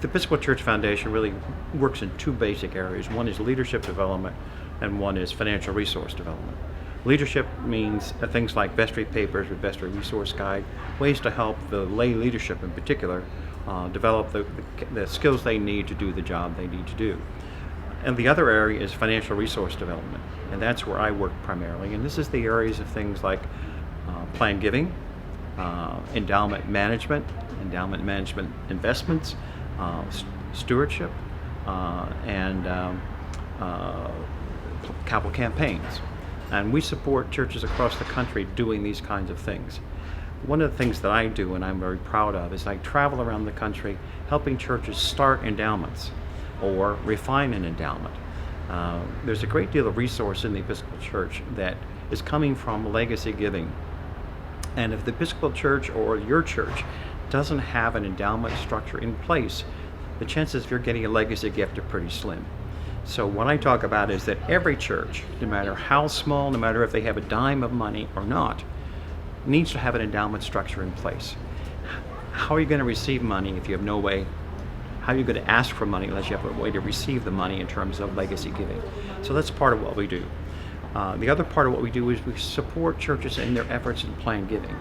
The Episcopal Church Foundation really works in two basic areas. One is leadership development, and one is financial resource development. Leadership means things like vestry papers or vestry resource guide, ways to help the lay leadership in particular develop the skills they need to do the job they need to do. And the other area is financial resource development, and that's where I work primarily. And this is the areas of things like plan giving, endowment management investments, stewardship, and capital campaigns. And we support churches across the country doing these kinds of things. One of the things that I do, and I'm very proud of, is I travel around the country helping churches start endowments or refine an endowment. There's a great deal of resource in the Episcopal Church that is coming from legacy giving. And if the Episcopal Church or your church doesn't have an endowment structure in place, the chances of you're getting a legacy gift are pretty slim. So what I talk about is that every church, no matter how small, no matter if they have a dime of money or not, needs to have an endowment structure in place. How are you going to receive money if you have no way? How are you going to ask for money unless you have a way to receive the money in terms of legacy giving? So that's part of what we do. The other part of what we do is we support churches in their efforts in plan giving.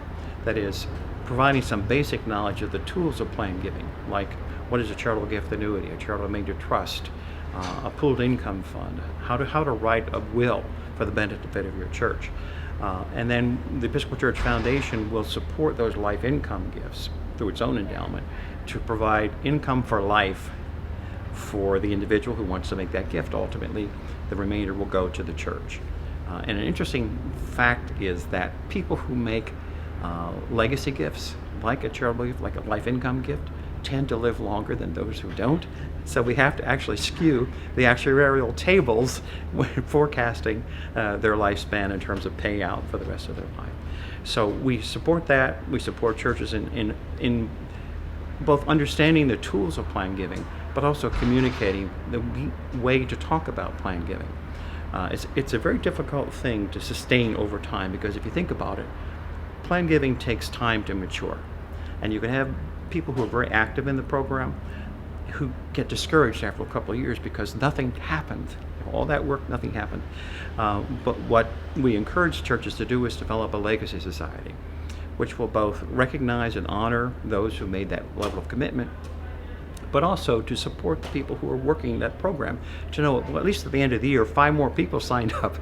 That is, providing some basic knowledge of the tools of plan giving, like what is a charitable gift annuity, a charitable remainder trust, a pooled income fund, how to write a will for the benefit of your church. And then the Episcopal Church Foundation will support those life income gifts through its own endowment to provide income for life for the individual who wants to make that gift. Ultimately, the remainder will go to the church. And an interesting fact is that people who make legacy gifts, like a charitable gift, like a life income gift, tend to live longer than those who don't. So we have to actually skew the actuarial tables when forecasting their lifespan in terms of payout for the rest of their life. So we support that. We support churches in both understanding the tools of plan giving, but also communicating the way to talk about plan giving. It's a very difficult thing to sustain over time, because if you think about it, plan giving takes time to mature. And you can have people who are very active in the program who get discouraged after a couple of years because nothing happened. All that work, nothing happened. But what we encourage churches to do is develop a legacy society, which will both recognize and honor those who made that level of commitment, but also to support the people who are working that program to know, well, at least at the end of the year, 5 more people signed up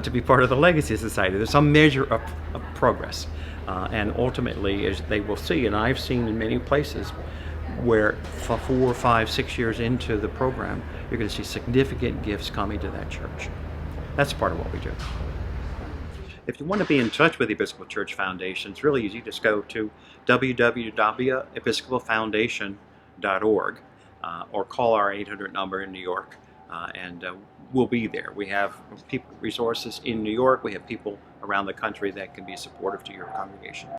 to be part of the Legacy Society. There's some measure of progress. And ultimately, as they will see, and I've seen in many places where 4, 5, 6 years into the program, you're going to see significant gifts coming to that church. That's part of what we do. If you want to be in touch with the Episcopal Church Foundation, it's really easy. Just go to www.episcopalfoundation.org or call our 800 number in New York, and we'll be there. We have resources in New York. We have people around the country that can be supportive to your congregation.